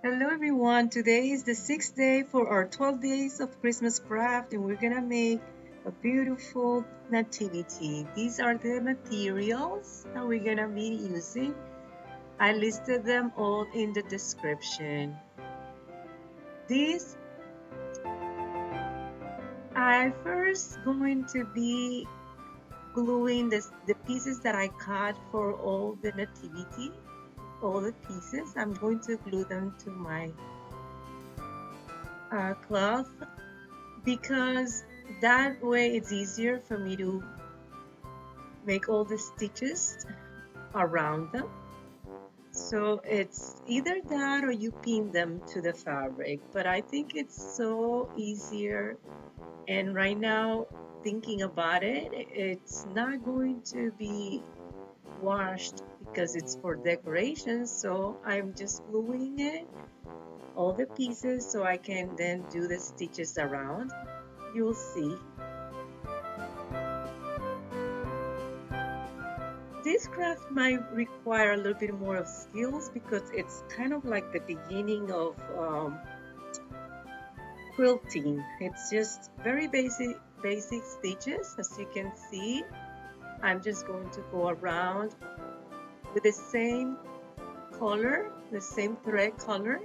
Hello everyone, today is the sixth day for our 12 days of Christmas craft and we're gonna make a beautiful nativity. These are the materials that we're gonna be using. I listed them all in the description. These I first going to be gluing the pieces that I cut for all the nativity, all the pieces. I'm going to glue them to my cloth because that way it's easier for me to make all the stitches around them. So it's either that or you pin them to the fabric, but I think it's so easier. And right now, thinking about it, it's not going to be washed because it's for decoration. So I'm just gluing it, all the pieces, so I can then do the stitches around. You'll see. This craft might require a little bit more of skills because it's kind of like the beginning of quilting. It's just very basic stitches. As you can see, I'm just going to go around with the same color, the same thread color.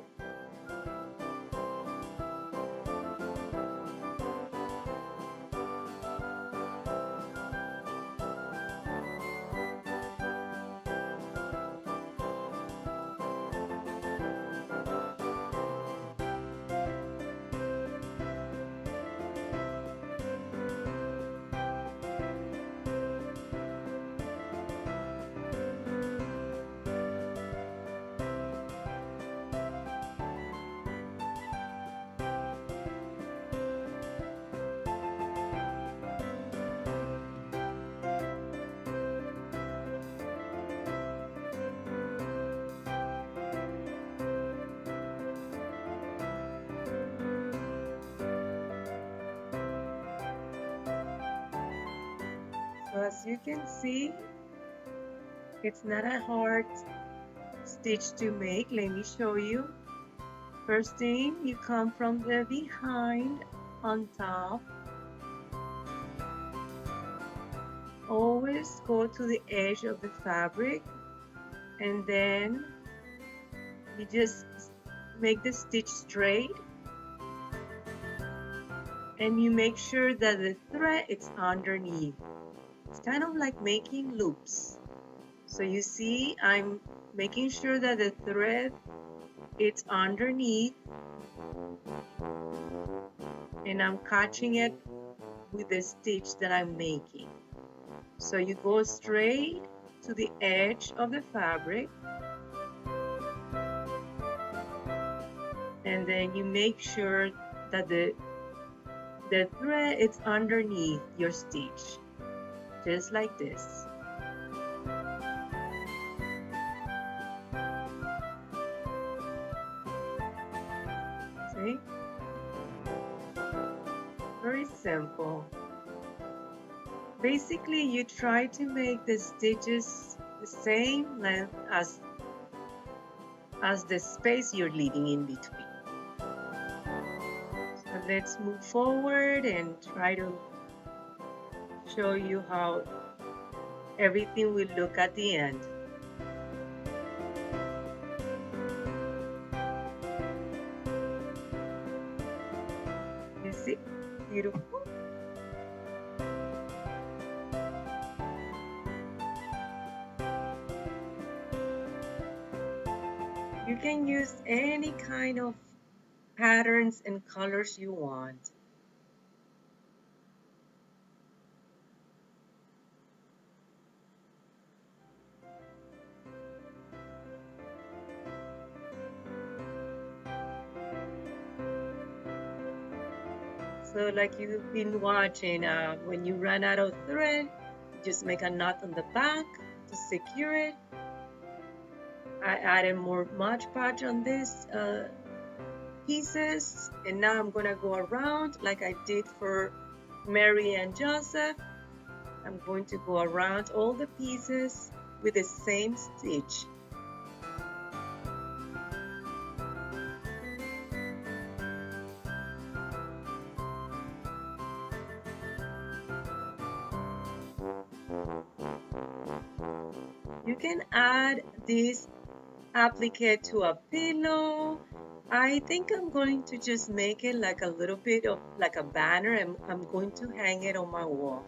So as you can see, it's not a hard stitch to make. Let me show you. First thing, you come from the behind on top. Always go to the edge of the fabric and then you just make the stitch straight and you make sure that the thread is underneath. It's kind of like making loops. So you see, I'm making sure that the thread it's underneath and I'm catching it with the stitch that I'm making. So you go straight to the edge of the fabric and then you make sure that the thread is underneath your stitch, just like this. See? Very simple. Basically, you try to make the stitches the same length as the space you're leaving in between. So let's move forward and try to show you how everything will look at the end. You see? Beautiful. You can use any kind of patterns and colors you want. So like you've been watching, when you run out of thread, just make a knot on the back to secure it. I added more Mod Podge on these pieces, and now I'm gonna go around like I did for Mary and Joseph. I'm going to go around all the pieces with the same stitch. You can add this applique to a pillow. I think I'm going to just make it like a little bit of like a banner and I'm going to hang it on my wall.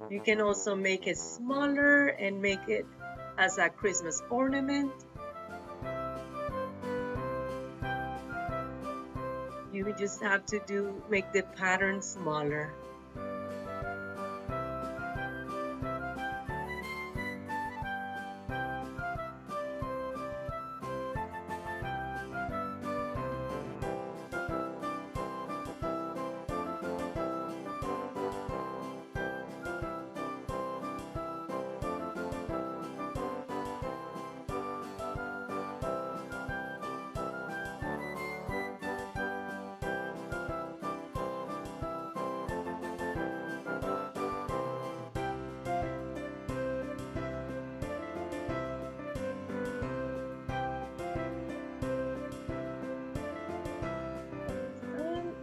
You can also make it smaller and make it as a Christmas ornament. You just have to make the pattern smaller.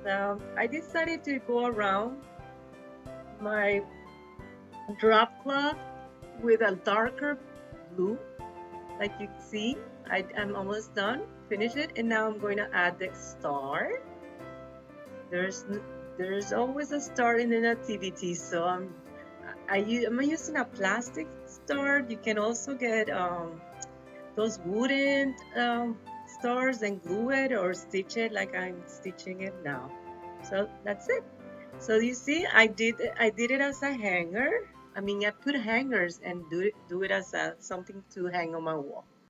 Now I decided to go around my drop cloth with a darker blue. Like you can see, I'm almost done. Finish it, and now I'm going to add the star. There's there's always a star in the nativity, so I'm using a plastic star. You can also get those wooden stars and glue it or stitch it like I'm stitching it now. So that's it. So you see, I did it as a hanger. I mean, I put hangers and do it as something to hang on my wall.